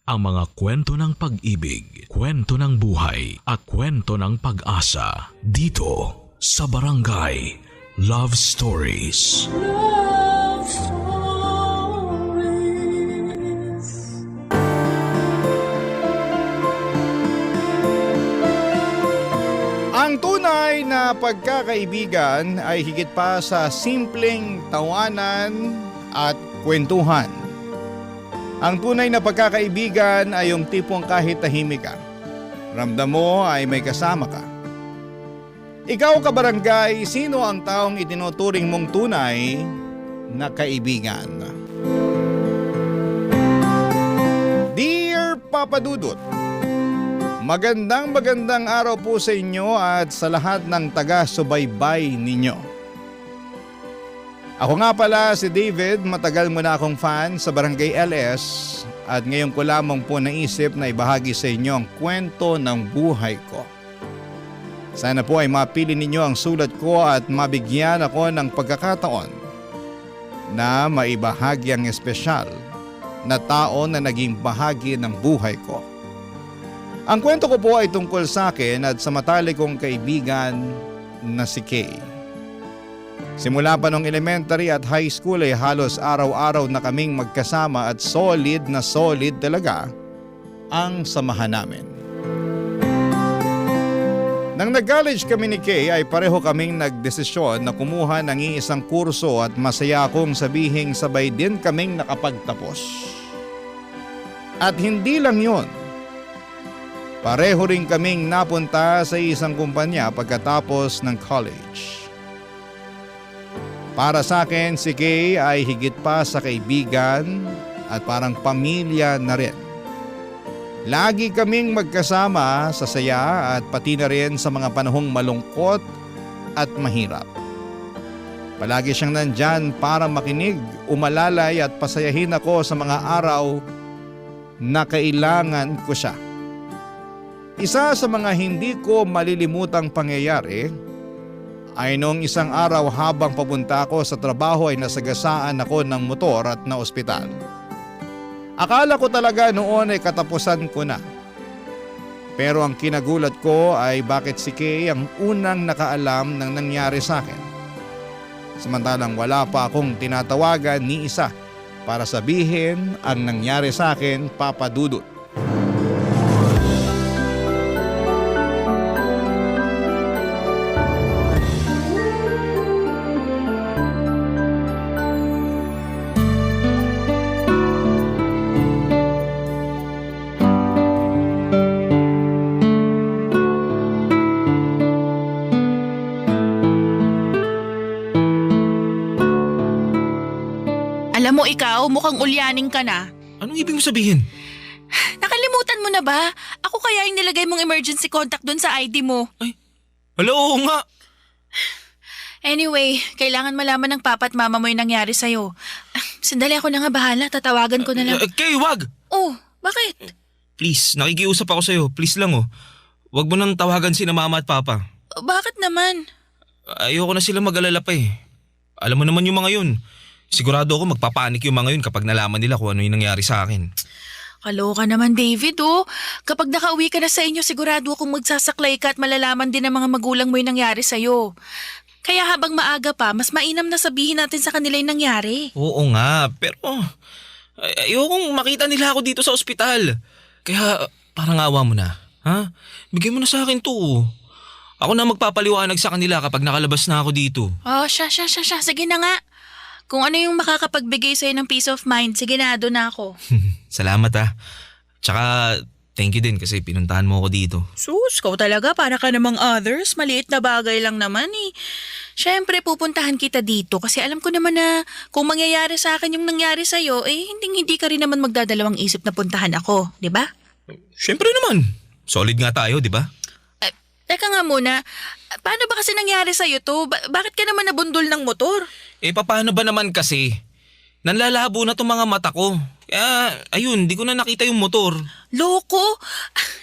ang mga kwento ng pag-ibig, kwento ng buhay at kwento ng pag-asa dito sa Barangay Love Stories. Love Stories. Ang tunay na pagkakaibigan ay higit pa sa simpleng tawanan at kwentuhan. Ang tunay na pagkakaibigan ay yung tipong kahit tahimik ka, ramdam mo ay may kasama ka. Ikaw kabarangay, sino ang taong itinuturing mong tunay na kaibigan? Dear Papa Dudut, magandang araw po sa inyo at sa lahat ng taga-subaybay ninyo. Ako nga pala si David, matagal mo na akong fan sa Barangay LS at ngayon ko lamang po naisip na ibahagi sa inyo ang kwento ng buhay ko. Sana po ay mapili ninyo ang sulat ko at mabigyan ako ng pagkakataon na maibahagi ang espesyal na tao na naging bahagi ng buhay ko. Ang kwento ko po ay tungkol sa akin at sa matalik kong kaibigan na si Kay. Simula pa nung elementary at high school ay halos araw-araw na kaming magkasama at solid talaga ang samahan namin. Nang nag-college kami ni Kay ay pareho kaming nagdesisyon na kumuha ng iisang kurso at masaya akong sabihing sabay din kaming nakapagtapos. At hindi lang yun. Pareho rin kaming napunta sa isang kumpanya pagkatapos ng college. Para sa akin, si Kay ay higit pa sa kaibigan at parang pamilya na rin. Lagi kaming magkasama sa saya at pati na rin sa mga panahong malungkot at mahirap. Palagi siyang nandyan para makinig, umalalay at pasayahin ako sa mga araw na kailangan ko siya. Isa sa mga hindi ko malilimutang pangyayari ay noong isang araw habang papunta ako sa trabaho ay nasagasaan ako ng motor at na ospital. Akala ko talaga noon ay katapusan ko na. Pero ang kinagulat ko ay bakit si Kay ang unang nakaalam ng nangyari sa akin. Samantalang wala pa akong tinatawagan ni isa para sabihin ang nangyari sa akin, Papa Dudut. Alam mo ikaw, mukhang ulyaning ka na. Anong ibig mo sabihin? Nakalimutan mo na ba? Ako kaya yung nilagay mong emergency contact doon sa ID mo. Ay, oo nga. Anyway, kailangan malaman ng papa at mama mo yung nangyari sa'yo. Sandali ako na nga bahala, tatawagan ko na lang. Kay, wag! Oh, bakit? Please, nakikiusap ako sa'yo. Please lang oh. Wag mo nang tawagan si na mama at papa. Bakit naman? Ayoko na sila mag-alala pa eh. Alam mo naman yung mga yun. Sigurado ako magpapanik yung mga yun kapag nalaman nila kung ano yung nangyari sa akin. Kaloka naman David oh. Kapag nakauwi ka na sa inyo, sigurado akong magsasaklay ka at malalaman din ng mga magulang mo yung nangyari sa'yo. Kaya habang maaga pa, mas mainam na sabihin natin sa kanila yung nangyari. Oo nga, pero ayokong makita nila ako dito sa ospital. Kaya parang awa mo na. Ha? Bigyan mo na sa akin to. Ako na magpapaliwanag sa kanila kapag nakalabas na ako dito. Oh, siya. Sige na nga. Kung ano yung makakapagbigay sa'yo ng peace of mind, sige na, doon na ako. Salamat ah. Tsaka thank you din kasi pinuntahan mo ako dito. Sus, kau talaga, para ka namang others. Maliit na bagay lang naman eh. Siyempre, pupuntahan kita dito kasi alam ko naman na kung mangyayari sa akin yung nangyari sa'yo, hindi ka rin naman magdadalawang isip na puntahan ako, di ba? Siyempre naman. Solid nga tayo, di ba? Teka nga muna, paano ba kasi nangyari sa'yo to? Bakit ka naman nabundol ng motor? Paano ba naman kasi? Nanlalabo na tong mga mata ko. Kaya, ayun, di ko na nakita yung motor. Loko!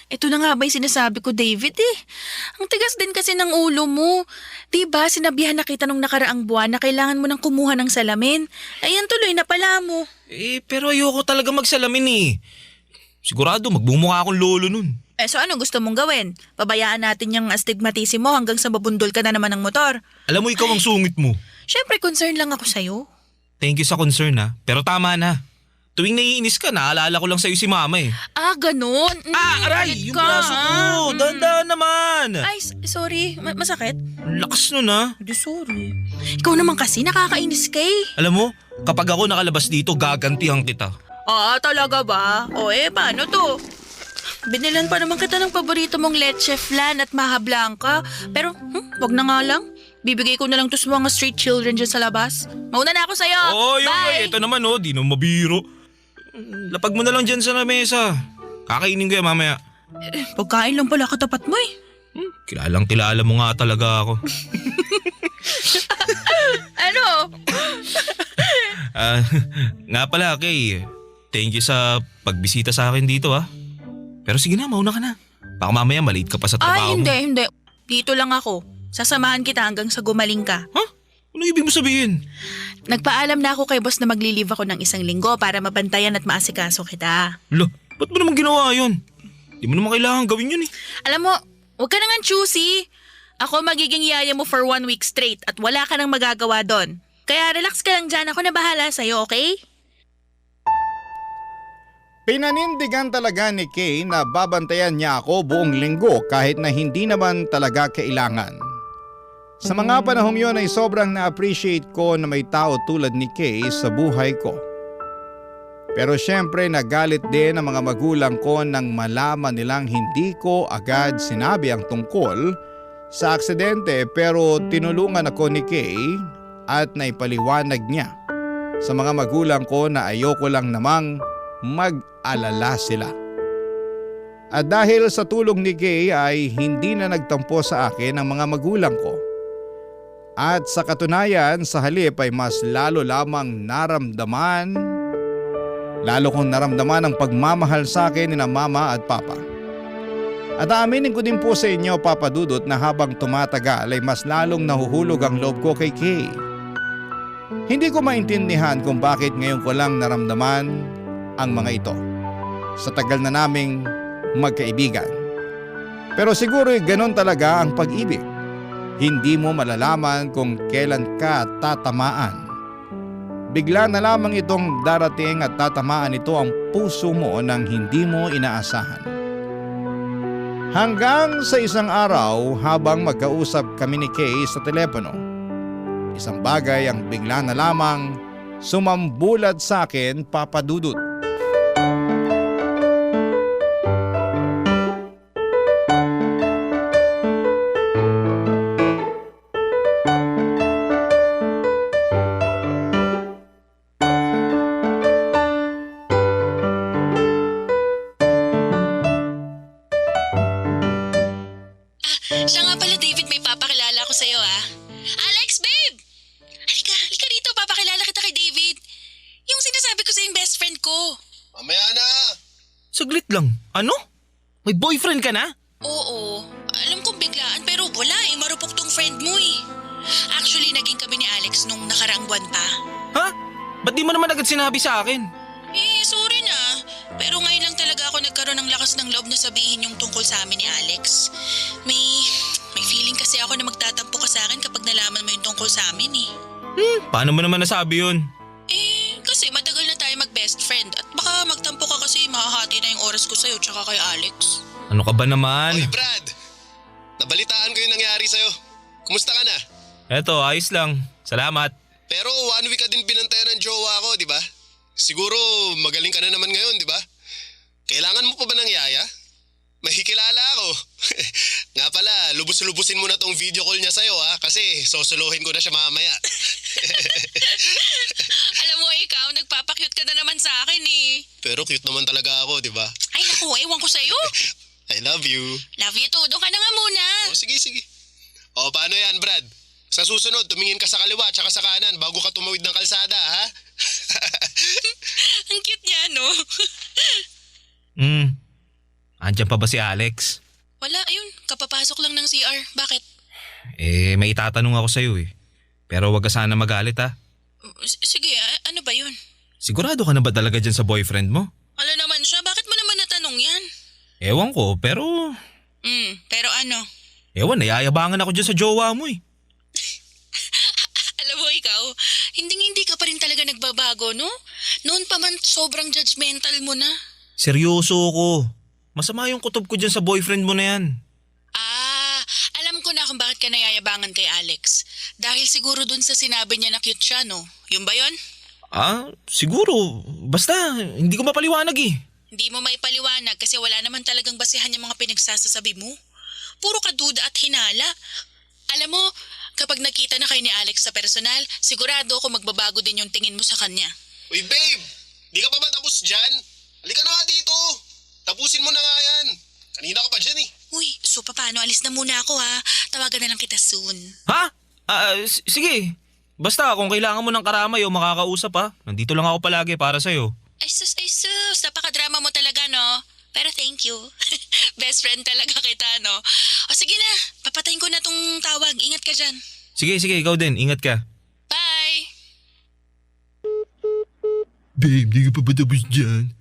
Ito na nga ba yung sinasabi ko, David eh. Ang tigas din kasi ng ulo mo. Diba, sinabihan na kita nung nakaraang buwan na kailangan mo nang kumuha ng salamin. Ayan tuloy na pala mo. Pero ayoko talaga magsalamin eh. Sigurado magbumukha akong lolo nun. So ano gusto mong gawin? Pabayaan natin yung astigmatism mo hanggang sa mabundol ka na naman ng motor. Alam mo, ikaw ang sungit mo. Siyempre, concern lang ako sa'yo. Thank you sa concern ha, pero tama na. Tuwing naiinis ka, naalala ko lang sa'yo si mama eh. Ganun. Aray! Galit Yung ka, braso ha? ko! Dahan-dahan naman! Ay, sorry. Masakit? Ang lakas nun ha. Di sorry. Ikaw naman kasi, nakakainis ka eh. Alam mo, kapag ako nakalabas dito, gagantihan kita. Talaga ba? Paano to? Binilan pa naman kita ng paborito mong leche flan at maha blanca. Pero, wag na nga lang. Bibigay ko na lang to sa mga street children dyan sa labas. Mauna na ako sa'yo. Bye! Ito naman di na mabiro. Lapag mo na lang dyan sa mesa. Kakainin ko yan mamaya. Pagkain lang pala katapat mo eh. Kilala mo nga talaga ako. Ano? Nga pala, Kay. Thank you sa pagbisita sa akin dito ha. Pero sige na, mauna ka na. Baka mamaya malate ka pa sa trabaho mo. Hindi. Dito lang ako. Sasamahan kita hanggang sa gumaling ka. Ha? Ano ibig mo sabihin? Nagpaalam na ako kay boss na magli-leave ako ng 1 linggo para mabantayan at maasikaso kita. Ba't mo naman ginawa yun? Di mo naman kailangan gawin yun eh. Alam mo, huwag ka nang choosy. Ako magiging yaya mo for 1 week straight at wala ka nang magagawa doon. Kaya relax ka lang dyan, ako na bahala sa'yo, okay? Pinanindigan talaga ni Kay na babantayan niya ako buong linggo kahit na hindi naman talaga kailangan. Sa mga panahong yon ay sobrang na-appreciate ko na may tao tulad ni Kay sa buhay ko. Pero syempre nagalit din ang mga magulang ko nang malaman nilang hindi ko agad sinabi ang tungkol sa aksidente, pero tinulungan ako ni Kay at naipaliwanag niya sa mga magulang ko na ayoko lang namang mag-alala sila. At dahil sa tulong ni Kay ay hindi na nagtampo sa akin ang mga magulang ko. At sa katunayan, sa halip ay mas lalo lamang lalo kong naramdaman ang pagmamahal sa akin ni na mama at papa. At aaminin ko din po sa inyo, Papa Dudut, na habang tumatagal ay mas lalong nahuhulog ang loob ko kay Kay. Hindi ko maintindihan kung bakit ngayon ko lang naramdaman ang mga ito sa tagal na naming magkaibigan. Pero siguro'y ganon talaga ang pag-ibig. Hindi mo malalaman kung kailan ka tatamaan. Bigla na lamang itong darating at tatamaan ito ang puso mo nang hindi mo inaasahan. Hanggang sa isang araw habang magkausap kami ni Kay sa telepono, isang bagay ang bigla na lamang sumambulat sa akin, Papa Dudut. Siya nga pala, David, may papakilala ko sa'yo, Alex, babe! Halika dito, papakilala kita kay David. Yung sinasabi ko sa'yo yung best friend ko. Mamaya na! Saglit lang. Ano? May boyfriend ka na? Oo, alam kong biglaan pero wala marupok tong friend mo eh. Actually, naging kami ni Alex nung nakaraang buwan pa. Ha? Ba't di mo naman agad sinabi sa akin? Sorry na. Pero ngayon lang talaga ako nagkaroon ng lakas ng loob na sabihin yung tungkol sa amin ni Alex. May feeling kasi ako na magtatampo ka sa akin kapag nalaman mo yung tungkol sa amin eh. Paano mo naman nasabi yun? Kasi matagal na tayo mag-best friend at baka magtampo ka kasi mahahati na yung oras ko sa'yo tsaka kay Alex. Ano ka ba naman? Oy Brad! Nabalitaan ko yung nangyari sa'yo. Kumusta ka na? Eto, ayos lang. Salamat. Pero 1 week ka din binantayan ng jowa ko, di ba? Siguro magaling ka na naman ngayon, di ba? Kailangan mo pa ba ng yaya? Mahikilala ako. Nga pala, lubos-lubusin mo na tong video call niya sa'yo kasi sosolohin ko na siya mamaya. Alam mo ikaw, nagpapakyut ka na naman sa akin eh. Pero cute naman talaga ako, di ba? Ay naku, ewan ko sa'yo. I love you. Love you too, doon ka na nga muna. Sige. Paano yan, Brad? Sa susunod, tumingin ka sa kaliwa at sa kanan bago ka tumawid ng kalsada, ha? Ang cute niya, no? Andiyan pa ba si Alex? Wala, ayun. Kapapasok lang ng CR. Bakit? May itatanong ako sa'yo eh. Pero wag ka sana magalit ha. Sige, ano ba yun? Sigurado ka na ba talaga dyan sa boyfriend mo? Ala naman siya, bakit mo naman natanong Ewan ko, pero Pero ano? ewan, nayayabangan ako dyan sa jowa mo eh. Alam mo ikaw, hindi ka pa rin talaga nagbabago, no? Noon pa man sobrang judgmental mo na. Seryoso ako. Masama yung kutob ko dyan sa boyfriend mo na yan. Alam ko na kung bakit ka nayayabangan kay Alex. Dahil siguro dun sa sinabi niya na cute siya, no? Yung ba yun? Siguro. Basta, hindi ko mapaliwanag eh. Hindi mo maipaliwanag kasi wala naman talagang basihan yung mga pinagsasasabi mo. Puro ka duda at hinala. Alam mo, kapag nakita na kayo ni Alex sa personal, sigurado ako magbabago din yung tingin mo sa kanya. Uy babe, di ka pa ba tapos dyan? Halika na nga dito. Tapusin mo na nga yan. Kanina ka pa dyan eh. Uy, so paano? Alis na muna ako ha. Tawagan na lang kita soon. Ha? Sige. Basta kung kailangan mo ng karamay o makakausap ha, nandito lang ako palagi para sa'yo. Ay sus, napakadrama mo talaga, no? Pero thank you. Best friend talaga kita, no? O sige na, papatayin ko na tong tawag. Ingat ka dyan. Sige, ikaw din. Ingat ka. Bye! Babe, di ka pa ba tapos dyan?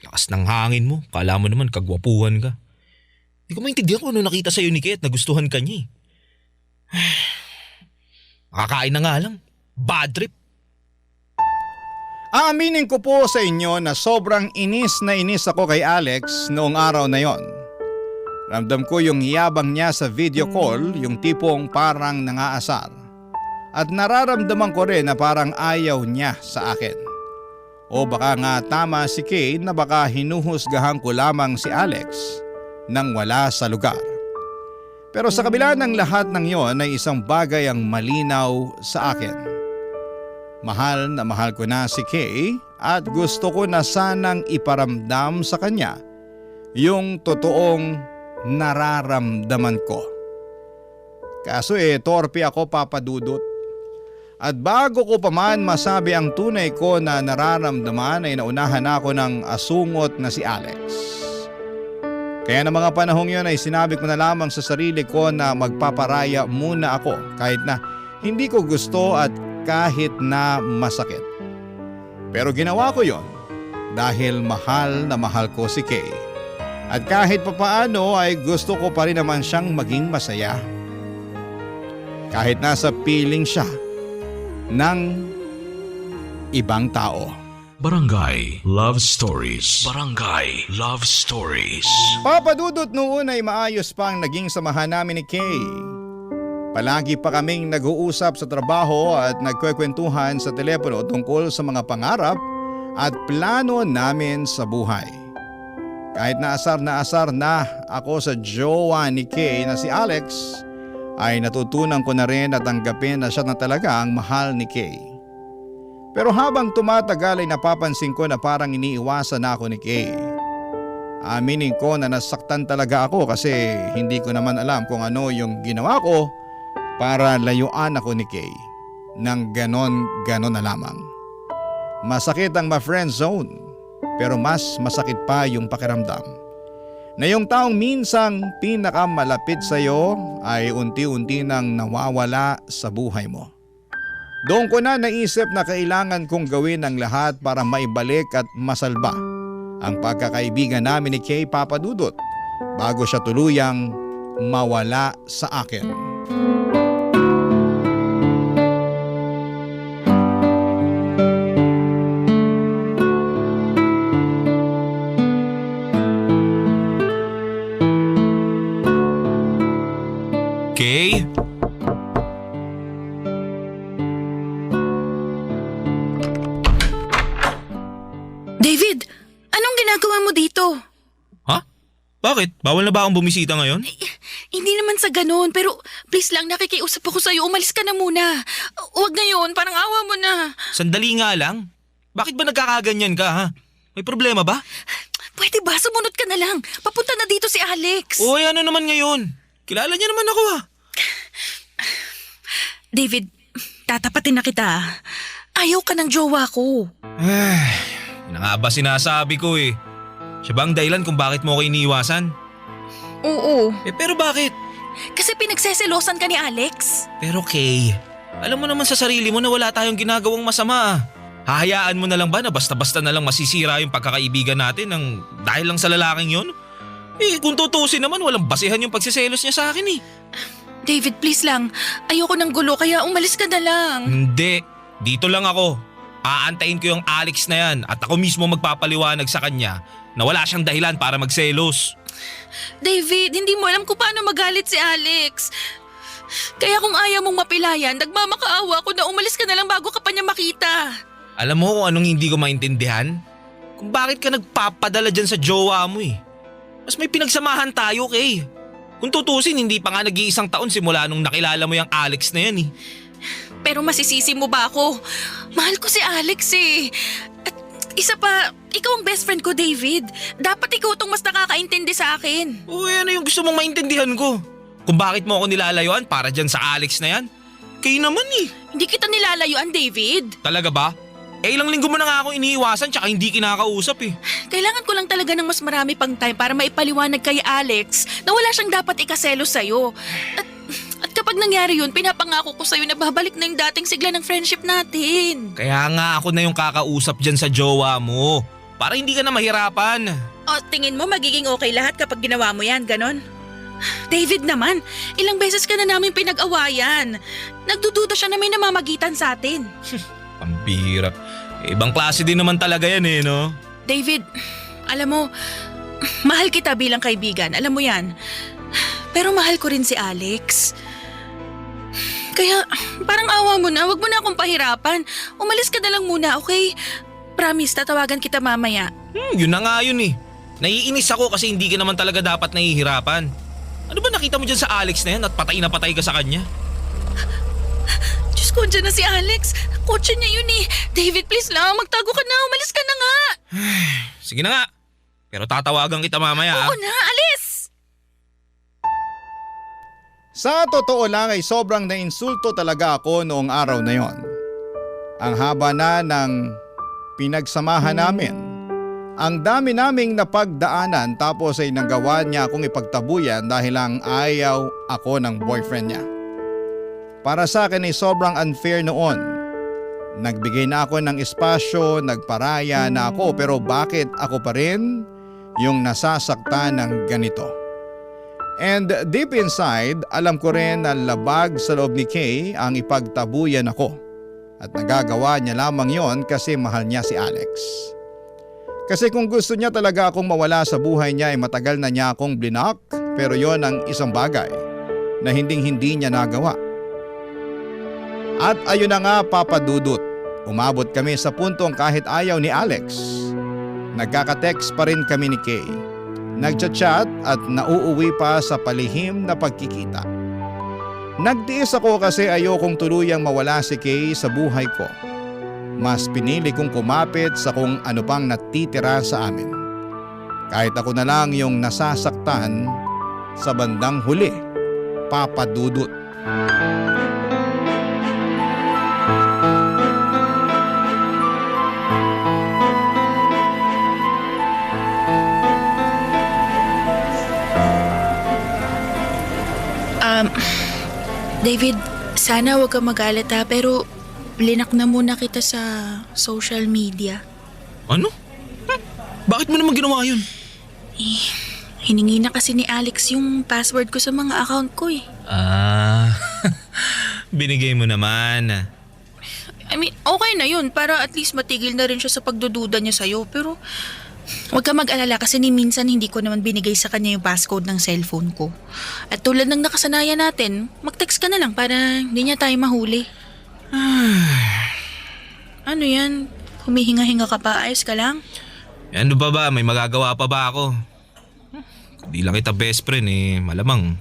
Lakas ng hangin mo. Kala mo naman kagwapuhan ka. Di ko maintindihan kung ano nakita sa'yo ni Kay at nagustuhan ka niya eh. Makakain na nga lang. Bad trip. Aaminin ko po sa inyo na sobrang inis na inis ako kay Alex noong araw na yon. Ramdam ko yung yabang niya sa video call, yung tipong parang nangaasar. At nararamdaman ko rin na parang ayaw niya sa akin. O baka nga tama si Kay na baka hinuhusgahan ko lamang si Alex nang wala sa lugar. Pero sa kabila ng lahat ng yon ay isang bagay ang malinaw sa akin. Mahal na mahal ko na si Kay at gusto ko na sanang iparamdam sa kanya yung totoong nararamdaman ko. Kaso torpe ako, Papa Dudut. At bago ko pa man masabi ang tunay ko na nararamdaman ay naunahan ako ng asungot na si Alex. Kaya ng mga panahong yon ay sinabi ko na lamang sa sarili ko na magpaparaya muna ako kahit na hindi ko gusto at kahit na masakit. Pero ginawa ko yon dahil mahal na mahal ko si Kay. At kahit papaano ay gusto ko pa rin naman siyang maging masaya. Kahit nasa piling siya ng ibang tao. Barangay Love Stories. Barangay Love Stories. Papadudot noon ay maayos pang naging samahan namin ni Kay. Palagi pa kaming nag-uusap sa trabaho at nagkwekwentuhan sa telepono tungkol sa mga pangarap at plano namin sa buhay. Kahit na asar na ako sa jowa ni Kay na si Alex, ay natutunan ko na rin at tanggapin na siya na talaga ang mahal ni Kay. Pero habang tumatagal ay napapansin ko na parang iniiwasan na ako ni Kay. Aminin ko na nasaktan talaga ako kasi hindi ko naman alam kung ano yung ginawa ko para layuan ako ni Kay nang ganon na lamang. Masakit ang ma-friend zone pero mas masakit pa yung pakiramdam na yung taong minsang pinakamalapit sa iyo ay unti-unti nang nawawala sa buhay mo. Doon ko na naisip na kailangan kong gawin ang lahat para maibalik at masalba ang pagkakaibigan namin ni Kay, Papa Dudut, bago siya tuluyang mawala sa akin. Kay? David, anong ginagawa mo dito? Ha? Bakit? Bawal na ba akong bumisita ngayon? Hindi naman sa ganun, pero please lang, nakikiusap ako sa'yo. Umalis ka na muna. Huwag ngayon, parang awa mo na. Sandali nga lang. Bakit ba nagkakaganyan ka ha? May problema ba? Pwede ba? Sumunod ka na lang. Papunta na dito si Alex. Uy, ano naman ngayon? Kilala niya naman ako ha. David, tatapatin na kita. Ayaw ka ng jowa ko. Yun na nga ba sinasabi ko eh. Siya ba ang dahilan kung bakit mo ako iniiwasan? Oo. Pero bakit? Kasi pinagseselosan ka ni Alex. Pero Kay, alam mo naman sa sarili mo na wala tayong ginagawang masama. Hahayaan mo na lang ba na basta-basta na lang masisira yung pagkakaibigan natin dahil lang sa lalaking yon? Kung tutusin naman, walang basehan yung pagsiselos niya sa akin eh. David, please lang. Ayoko ng gulo kaya umalis ka na lang. Hindi. Dito lang ako. Aantayin ko yung Alex na yan at ako mismo magpapaliwanag sa kanya na wala siyang dahilan para magselos. David, hindi mo alam kung paano magalit si Alex. Kaya kung ayaw mong mapilayan, nagmamakaawa ako na umalis ka na lang bago ka pa niya makita. Alam mo kung anong hindi ko maintindihan? Kung bakit ka nagpapadala dyan sa jowa mo eh. Mas may pinagsamahan tayo, Kay. Kung tutusin, hindi pa nga nag-iisang taon simula nung nakilala mo yung Alex na yan eh. Pero masisisi mo ba ako? Mahal ko si Alex eh. At isa pa, ikaw ang best friend ko, David. Dapat ikaw tong mas nakakaintindi sa akin. Uy, ano yung gusto mong maintindihan ko? Kung bakit mo ako nilalayuan para dyan sa Alex na yan? Kayo naman eh. Hindi kita nilalayuan, David. Talaga ba? Ilang linggo mo na nga ako iniiwasan tsaka hindi kinakausap eh. Kailangan ko lang talaga ng mas marami pang time para maipaliwanag kay Alex na wala siyang dapat ikaselos sa'yo. At kapag nangyari yun, pinapangako ko sa'yo na babalik na yung dating sigla ng friendship natin. Kaya nga ako na yung kakausap dyan sa jowa mo. Para hindi ka na mahirapan. O, tingin mo magiging okay lahat kapag ginawa mo yan, ganon? David naman, ilang beses ka na namin pinag-awayan. Nagdududa siya na may namamagitan sa atin. Pambihira. Ibang klase din naman talaga yan eh, no? David, alam mo, mahal kita bilang kaibigan, alam mo yan. Pero mahal ko rin si Alex. Kaya parang awa mo na, wag mo na akong pahirapan. Umalis ka na lang muna, okay? Promise, tatawagan kita mamaya. Yun na nga yun eh. Naiinis ako kasi hindi ka naman talaga dapat nahihirapan. Ano ba nakita mo dyan sa Alex na yan at patay na patay ka sa kanya? Diyos ko, dyan na si Alex. Kotse niya yun eh. David, please lang, magtago ka na, umalis ka na nga. Sige na nga. Pero tatawagan kita mamaya. Oo na, alis! Sa totoo lang ay sobrang nainsulto talaga ako noong araw na yon. Ang haba na ng pinagsamahan namin. Ang dami naming napagdaanan tapos ay nagawa niya akong ipagtabuyan dahil lang ayaw ako ng boyfriend niya. Para sa akin ay sobrang unfair noon. Nagbigay na ako ng espasyo, nagparaya na ako pero bakit ako pa rin yung nasasaktan ng ganito? And deep inside, alam ko rin na labag sa loob ni Kay ang ipagtabuyan ako. At nagagawa niya lamang yon kasi mahal niya si Alex. Kasi kung gusto niya talaga akong mawala sa buhay niya ay matagal na niya akong blinak pero yon ang isang bagay na hindi niya nagawa. At ayun na nga papadudot, umabot kami sa puntong kahit ayaw ni Alex. Nagkaka-text pa rin kami ni Kay. Nagchat-chat at nauuwi pa sa palihim na pagkikita. Nagtiis ako kasi ayokong tuluyang mawala si Kay sa buhay ko. Mas pinili kong kumapit sa kung ano pang natitira sa amin. Kahit ako na lang yung nasasaktan sa bandang huli, papadudot. David, sana wag kang magalit ha, pero blinak na muna kita sa social media. Ano? Bakit mo naman ginawa yun? Hiningi na kasi ni Alex yung password ko sa mga account ko eh. Binigay mo naman. I mean, okay na yun para at least matigil na rin siya sa pagdududa niya sa'yo. Pero huwag ka mag-alala kasi ni minsan hindi ko naman binigay sa kanya yung passcode ng cellphone ko. At tulad ng nakasanayan natin, mag-text ka na lang para hindi niya tayo mahuli. Ano yan? Humihinga-hinga ka pa? Ayos ka lang? Ano ba? May magagawa pa ba ako? Di lang kita best friend eh. Malamang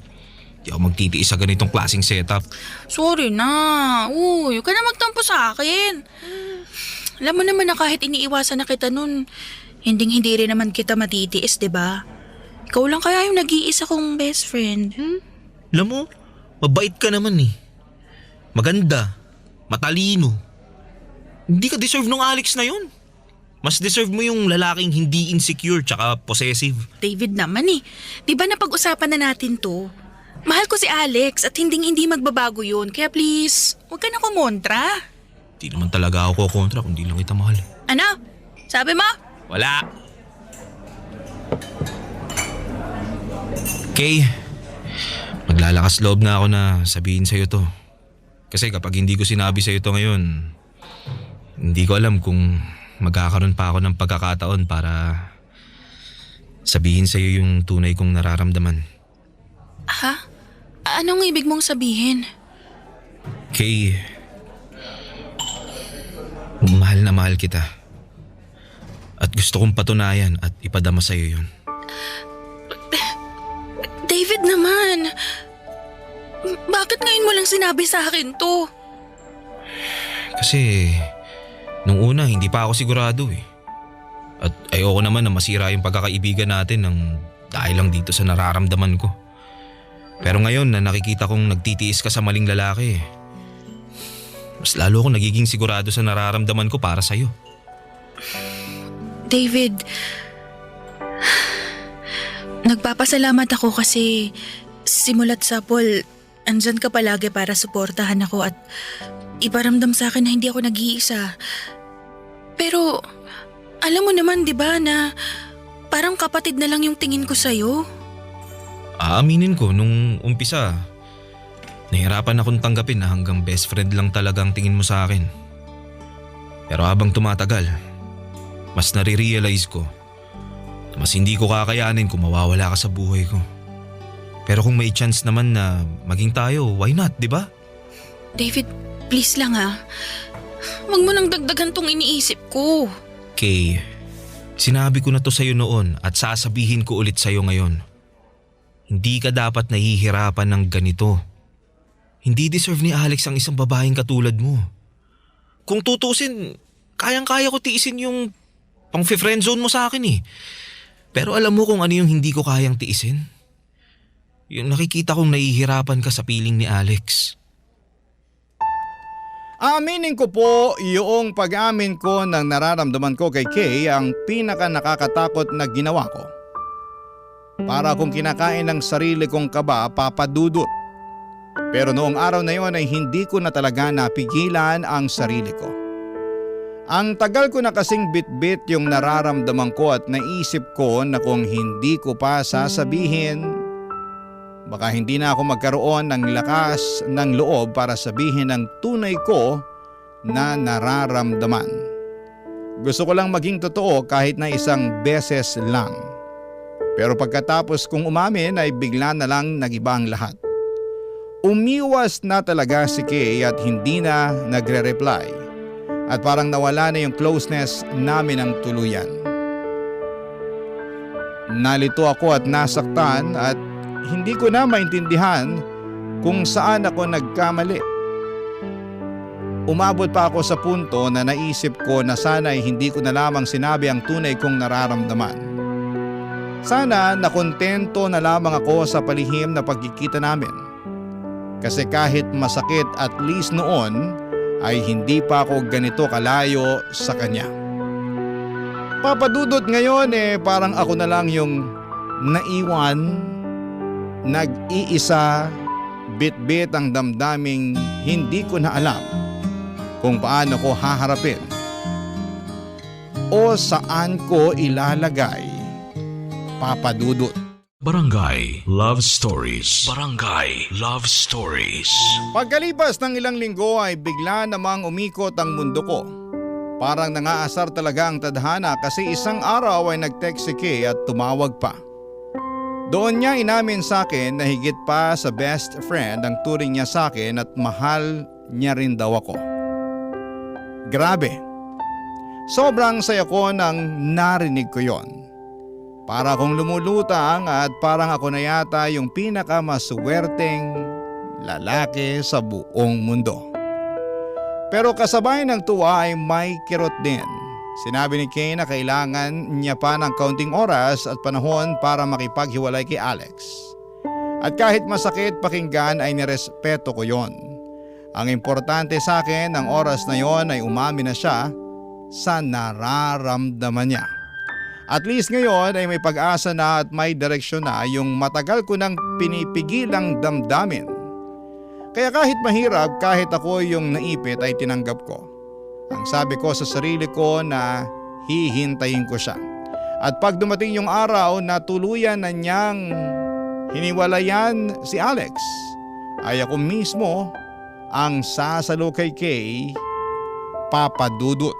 di ako magtitiis sa ganitong klaseng setup. Sorry na. Uy, huwag ka na magtampo sa akin. Alam mo naman na kahit iniiwasan na kita nun, hindi rin naman kita matitiis, diba? Ikaw lang kaya yung nag-iisa kong best friend. Alam mo, mabait ka naman eh. Maganda, matalino. Hindi ka deserve nung Alex na yun. Mas deserve mo yung lalaking hindi insecure tsaka possessive. David naman eh. Diba napag-usapan na natin to? Mahal ko si Alex at hindi magbabago yun. Kaya please, huwag ka na kumontra. Di naman talaga ako kontra kung di lang kita mahal. Ano? Sabi mo? Wala! Kay, maglalakas loob na ako na sabihin sa'yo to. Kasi kapag hindi ko sinabi sa'yo to ngayon, hindi ko alam kung magkakaroon pa ako ng pagkakataon para sabihin sa'yo yung tunay kong nararamdaman. Ha? Anong ibig mong sabihin? Kay, mahal na mahal kita. At gusto kong patunayan at ipadama sa'yo yun. David naman, bakit ngayon mo lang sinabi sa akin to? Kasi nung una hindi pa ako sigurado eh. At ayoko naman na masira yung pagkakaibigan natin dahil lang dito sa nararamdaman ko. Pero ngayon na nakikita kong nagtitiis ka sa maling lalaki, mas lalo akong nagiging sigurado sa nararamdaman ko para sa'yo. David, nagpapasalamat ako kasi simulat sa Paul, andyan ka palagi para suportahan ako at iparamdam sa akin na hindi ako nag-iisa. Pero alam mo naman 'di ba na parang kapatid na lang yung tingin ko sa'yo? Aaminin ko nung umpisa, nahirapan akong tanggapin na hanggang best friend lang talagang tingin mo sa akin. Pero habang tumatagal, mas nare-realize ko na mas hindi ko kakayanin kung mawawala ka sa buhay ko. Pero kung may chance naman na maging tayo, why not, di ba? David, please lang ha. Huwag mo nang dagdagan tong iniisip ko. Kay, sinabi ko na to sa'yo noon at sasabihin ko ulit sa'yo ngayon. Hindi ka dapat nahihirapan ng ganito. Hindi deserve ni Alex ang isang babaeng katulad mo. Kung tutusin, kayang-kaya ko tiisin yung pang-friendzone mo sa akin eh. Pero alam mo kung ano yung hindi ko kayang tiisin? Yung nakikita kong nahihirapan ka sa piling ni Alex. Aminin ko po, yung pag-amin ko ng nararamdaman ko kay Kay ang pinaka nakakatakot na ginawa ko. Para akong kinakain ng sarili kong kaba, papadudot. Pero noong araw na yon ay hindi ko na talaga napigilan ang sarili ko. Ang tagal ko na kasing bitbit yung nararamdaman ko at naisip ko na kung hindi ko pa sasabihin, baka hindi na ako magkaroon ng lakas ng loob para sabihin ang tunay ko na nararamdaman. Gusto ko lang maging totoo kahit na isang beses lang. Pero pagkatapos kong umamin ay bigla na lang nagiba ang lahat. Umiwas na talaga si Kay at hindi na nagre-reply. At parang nawala na yung closeness namin ng tuluyan. Nalito ako at nasaktan at hindi ko na maintindihan kung saan ako nagkamali. Umabot pa ako sa punto na naisip ko na sana ay hindi ko na lamang sinabi ang tunay kong nararamdaman. Sana nakontento na lamang ako sa palihim na pagkikita namin. Kasi kahit masakit at least noon ay hindi pa ako ganito kalayo sa kanya. Papadudot ngayon parang ako na lang yung naiwan, nag-iisa, bit-bit ang damdaming hindi ko na alam kung paano ko haharapin o saan ko ilalagay. Papadudot. Barangay Love Stories. Barangay Love Stories. Pagkalipas ng ilang linggo ay bigla namang umikot ang mundo ko. Parang nangaasar talaga ang tadhana kasi isang araw ay nag-text si Kay at tumawag pa. Doon niya inamin sa akin na higit pa sa best friend ang turing niya sa akin at mahal niya rin daw ako. Grabe. Sobrang saya ko nang narinig ko yon. Para akong lumulutang at parang ako na yata yung pinakamaswerteng lalaki sa buong mundo. Pero kasabay ng tuwa ay may kirot din. Sinabi ni Kay na kailangan niya pa ng kaunting oras at panahon para makipaghiwalay kay Alex. At kahit masakit pakinggan ay nirespeto ko yon. Ang importante sa akin ng oras na yon ay umamin na siya sa nararamdaman niya. At least ngayon ay may pag-asa na at may direksyon na yung matagal ko nang pinipigilang damdamin. Kaya kahit mahirap, kahit ako yung naipit ay tinanggap ko. Ang sabi ko sa sarili ko na hihintayin ko siya. At pag dumating yung araw na tuluyan na niyang hiniwalayan si Alex, ay ako mismo ang sasalo kay Kay, Papa Dudut.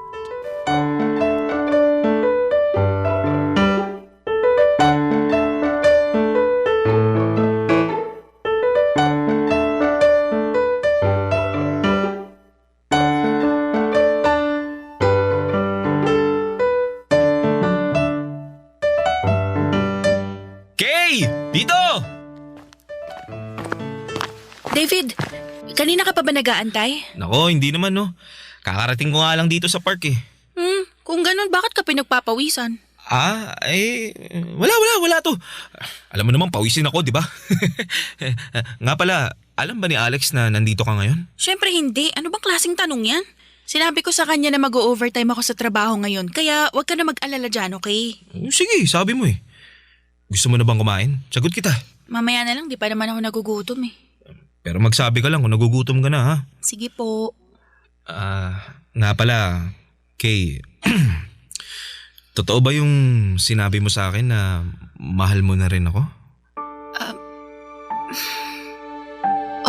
Kay! Dito! David, kanina ka pa ba nag-aantay? Nako, hindi naman no. Kakarating ko nga lang dito sa park eh. Kung ganun, bakit ka pinagpapawisan? Wala to. Alam mo naman, pawisin ako, di ba? Nga pala, alam ba ni Alex na nandito ka ngayon? Siyempre hindi. Ano bang klaseng tanong yan? Sinabi ko sa kanya na mag-overtime ako sa trabaho ngayon, kaya wag ka na mag-alala dyan, okay? Sige, sabi mo eh. Gusto mo na bang kumain? Sagot kita. Mamaya na lang, di pa naman ako nagugutom eh. Pero magsabi ka lang kung nagugutom ka na ha. Sige po. Nga pala, Kay, totoo ba yung sinabi mo sa akin na mahal mo na rin ako?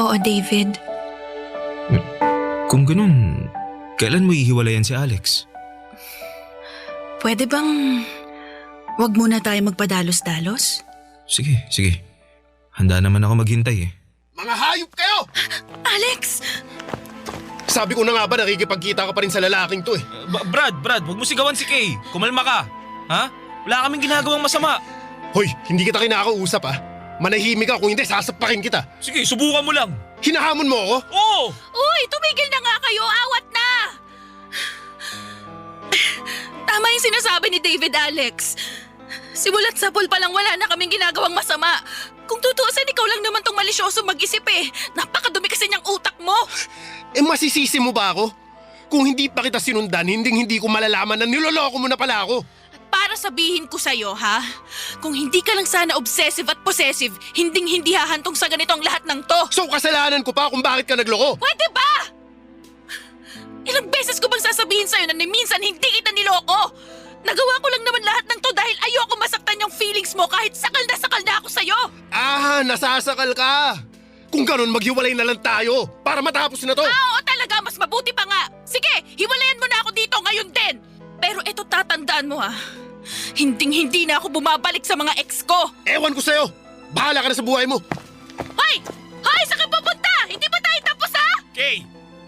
Oo, David. Kung ganun, kailan mo ihiwalayan si Alex? Pwede bang wag muna tayo magpadalos-dalos? Sige. Handa naman ako maghintay eh. Mga hayop kayo! Alex! Sabi ko na nga ba nakikipagkita ka pa rin sa lalaking to eh. Brad, huwag mo sigawan si Kay. Kumalma ka. Ha? Wala kaming ginagawang masama. Hoy, hindi kita kinakausap ah. Manahimik ka, kung hindi sasapakin kita. Sige, subukan mo lang. Hinahamon mo ako? Oo! Uy, tumigil na nga kayo! Awat na! Tama yung sinasabi ni David, Alex. Simulat sa pool pa lang wala na kaming ginagawang masama. Kung tutuusin, ikaw lang naman tong malisyoso mag-isip eh. Napakadumi kasi niyang utak mo. Masisisi mo ba ako? Kung hindi pa kita sinundan, hindi ko malalaman na niloloko mo na pala ako. Para sabihin ko sa'yo, ha? Kung hindi ka lang sana obsessive at possessive, hindi hahantong sa ganito ang lahat ng to. So kasalanan ko pa kung bakit ka nagloko? Pwede ba? Ilang beses ko bang sasabihin sa'yo na minsan hindi kita niloko? Nagawa ko lang naman lahat ng to dahil ayoko masaktan yung feelings mo kahit sakal na ako sa'yo. Nasasakal ka. Kung ganun, maghiwalay na lang tayo para matapos na to. Oo talaga, mas mabuti pa nga. Sige, hiwalayan mo na ako dito ngayon din. Pero eto tatandaan mo ha, hindi na ako bumabalik sa mga ex ko. Ewan ko sa'yo. Bahala ka na sa buhay mo. Hoy! Hoy, saan ka pupunta? Hindi ba tayo tapos ha? Kay,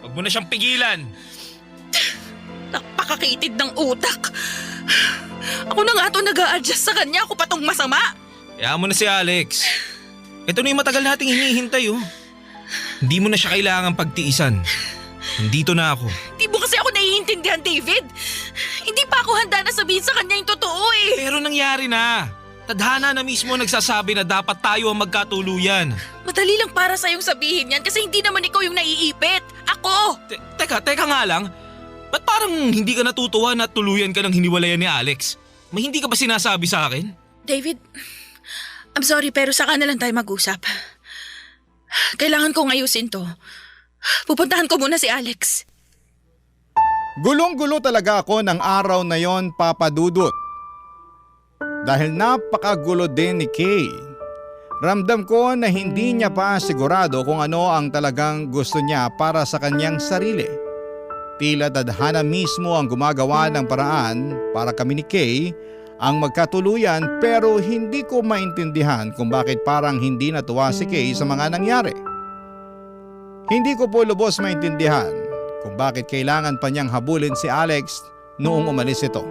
huwag mo na siyang pigilan. Napakakitid ng utak. Ako na nga ito nag-a-adjust sa kanya, ako pa tong masama. Kaya mo na si Alex. Ito na yung matagal nating hinihintay oh. Hindi mo na siya kailangang pagtiisan. Nandito na ako. Di mo kasi ako naiintindihan, David. Hindi pa ako handa na sabihin sa kanya yung totoo eh. Pero nangyari na. Tadhana na mismo nagsasabi na dapat tayo ang magkatuluyan. Madali lang para sa'yong sabihin yan kasi hindi naman ikaw yung naiipit. Ako! Teka nga lang. Ba't parang hindi ka natutuwa na tuluyan ka ng hiniwalayan ni Alex? May hindi ka ba sinasabi sa akin? David, I'm sorry pero saka na lang tayo mag-usap. Kailangan kong ayusin to. Pupuntahan ko muna si Alex. Gulong-gulo talaga ako ng araw na yon, Papa Dudut. Dahil napakagulo din ni Kay. Ramdam ko na hindi niya pa sigurado kung ano ang talagang gusto niya para sa kanyang sarili. Tila tadhana mismo ang gumagawa ng paraan para kami ni Kay ang magkatuluyan, pero hindi ko maintindihan kung bakit parang hindi natuwa si Kay sa mga nangyari. Hindi ko po lubos maintindihan kung bakit kailangan pa niyang habulin si Alex noong umalis ito.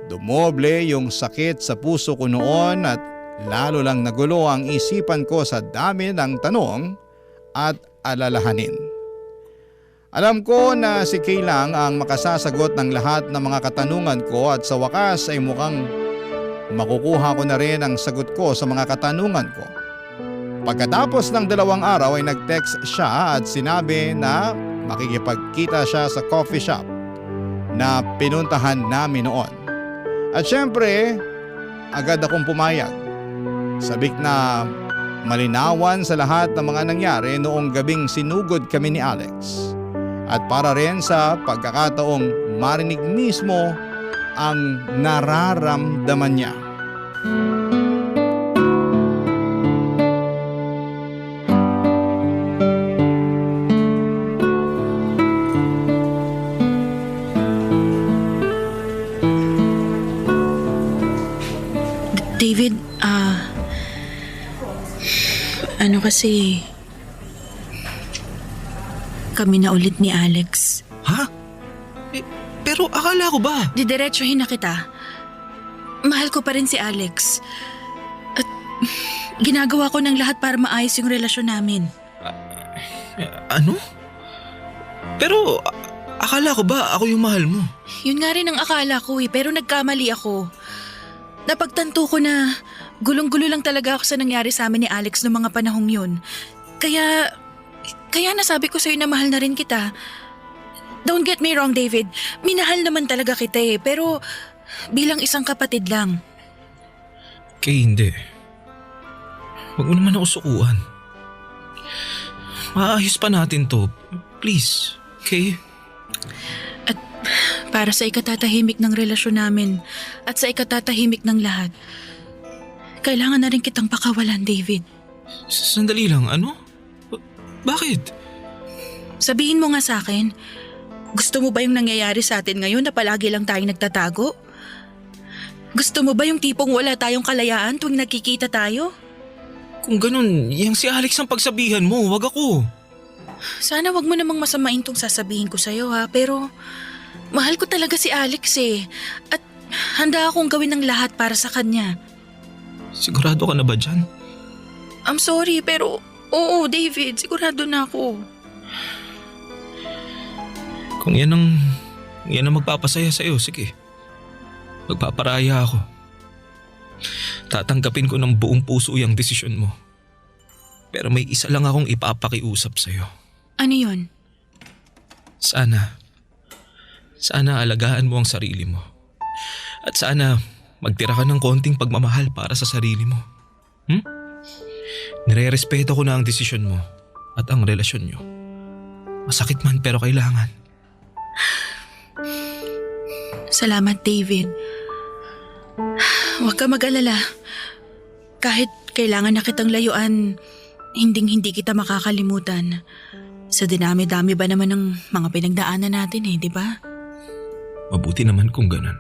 Dumoble yung sakit sa puso ko noon at lalo lang nagulo ang isipan ko sa dami ng tanong at alalahanin. Alam ko na si Kay lang ang makasasagot ng lahat ng mga katanungan ko at sa wakas ay mukhang makukuha ko na rin ang sagot ko sa mga katanungan ko. Pagkatapos ng 2 araw ay nag-text siya at sinabi na makikipagkita siya sa coffee shop na pinuntahan namin noon. At syempre, agad akong pumayag. Sabik na malinawan sa lahat ng mga nangyari noong gabing sinugod kami ni Alex. at para rin sa pagkakataong marinig mismo ang nararamdaman niya. David, ano kasi, kami na ulit ni Alex. Ha? Pero akala ko ba? Didiretsuhin na kita. Mahal ko pa rin si Alex. At ginagawa ko ng lahat para maayos yung relasyon namin. Ano? Pero akala ko ba ako yung mahal mo? Yun nga rin ang akala ko pero nagkamali ako. Napagtanto ko na gulong-gulo lang talaga ako sa nangyari sa amin ni Alex noong mga panahong yun. Kaya nasabi ko sa'yo na mahal na rin kita. Don't get me wrong, David. Minahal naman talaga kita pero bilang isang kapatid lang. Kay hindi. Huwag mo naman ako sukuan. Maayos pa natin to. Please, okay? At para sa ikatatahimik ng relasyon namin at sa ikatatahimik ng lahat, kailangan na rin kitang pakawalan, David. Sandali lang, ano? Bakit? Sabihin mo nga sa akin, gusto mo ba yung nangyayari sa atin ngayon na palagi lang tayong nagtatago? Gusto mo ba yung tipong wala tayong kalayaan tuwing nagkikita tayo? Kung ganun, yang si Alex ang pagsabihan mo, wag ako. Sana wag mo namang masamain tong sasabihin ko sa'yo pero mahal ko talaga si Alex at handa akong gawin ng lahat para sa kanya. Sigurado ka na ba dyan? I'm sorry pero oo David, sigurado na ako. Kung yan ang magpapasaya sa'yo, sige. Magpaparaya ako. Tatanggapin ko ng buong puso yung desisyon mo. Pero may isa lang akong ipapakiusap sa'yo. Ano yun? Sana alagaan mo ang sarili mo. At sana magtira ka ng konting pagmamahal para sa sarili mo. Nire-respeto ko na ang desisyon mo at ang relasyon nyo. Masakit man pero kailangan. Salamat, David. Huwag ka mag-alala. Kahit kailangan na kitang layuan, hindi kita makakalimutan. Sa dinami-dami ba naman ng mga pinagdaanan natin di ba? Mabuti naman kung ganun.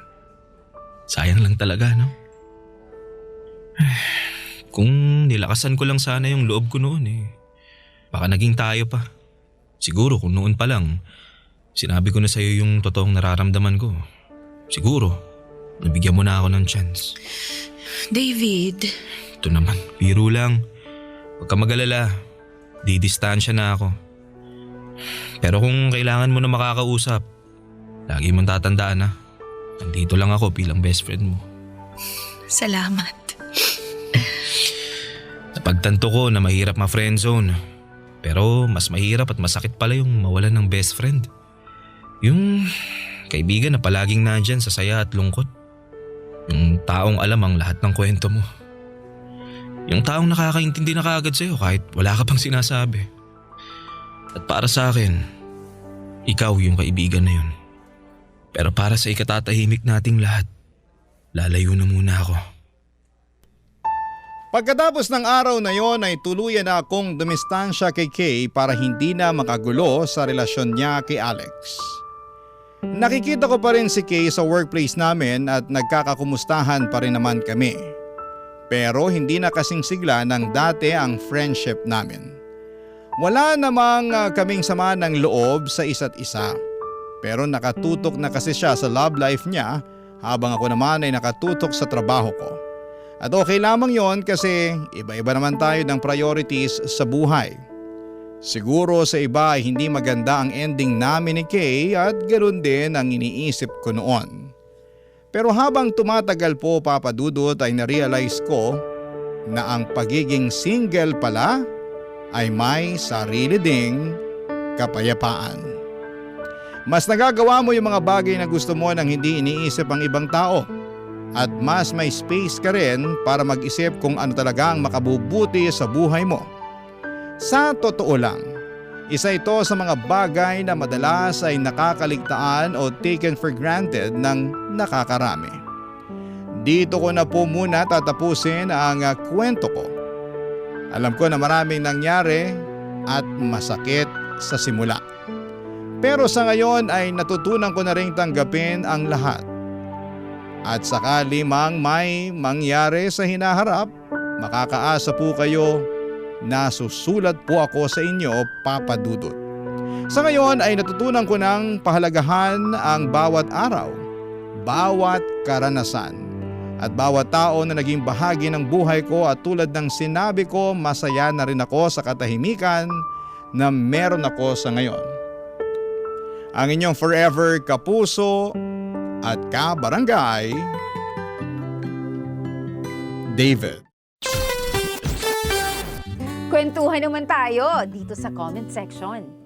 Sayang lang talaga, no? Kung nilakasan ko lang sana yung loob ko noon baka naging tayo pa. Siguro kung noon pa lang, sinabi ko na sa'yo yung totoong nararamdaman ko. Siguro, nabigyan mo na ako ng chance. David. Ito naman, biro lang. Huwag ka mag-alala. Didistansya na ako. Pero kung kailangan mo na makakausap, lagi mong tatandaan na nandito lang ako bilang best friend mo. Salamat. Napagtanto ko na mahirap ma-friendzone. Pero mas mahirap at masakit pala yung mawalan ng best friend. Yung kaibigan na palaging nandyan sa saya at lungkot. Yung taong alam ang lahat ng kwento mo. Yung taong nakakaintindi na kaagad sa'yo kahit wala ka pang sinasabi. At para sa akin, ikaw yung kaibigan na yun. Pero para sa ikatatahimik nating lahat, lalayo na muna ako. Pagkatapos ng araw na yon ay tuluyan na akong dumistansya kay Kay para hindi na makagulo sa relasyon niya kay Alex. Nakikita ko pa rin si Kay sa workplace namin at nagkakakumustahan pa rin naman kami. Pero hindi na kasing sigla ng dati ang friendship namin. Wala namang kaming sama ng loob sa isa't isa. Pero nakatutok na kasi siya sa love life niya habang ako naman ay nakatutok sa trabaho ko. At okay lamang yon kasi iba-iba naman tayo ng priorities sa buhay. Siguro sa iba ay hindi maganda ang ending namin ni Kay at ganoon din ang iniisip ko noon. Pero habang tumatagal po Papa Dudut ay narealize ko na ang pagiging single pala ay may sarili ding kapayapaan. Mas nagagawa mo yung mga bagay na gusto mo nang hindi iniisip ang ibang tao. At mas may space ka rin para mag-isip kung ano talaga ang makabubuti sa buhay mo. Sa totoo lang, Isa ito sa mga bagay na madalas ay nakakaligtaan o taken for granted ng nakakarami. Dito ko na po muna tatapusin ang kwento ko. Alam ko na maraming nangyari at masakit sa simula. Pero sa ngayon ay natutunan ko na ring tanggapin ang lahat. At sakali mang may mangyari sa hinaharap, makakaasa po kayo na susulat po ako sa inyo, Papa Dudut. Sa ngayon ay natutunan ko ng pahalagahan ang bawat araw, bawat karanasan, at bawat tao na naging bahagi ng buhay ko, at tulad ng sinabi ko, masaya na rin ako sa katahimikan na meron ako sa ngayon. Ang inyong forever kapuso at kabarangay, David. Kwentuhan naman tayo dito sa comment section.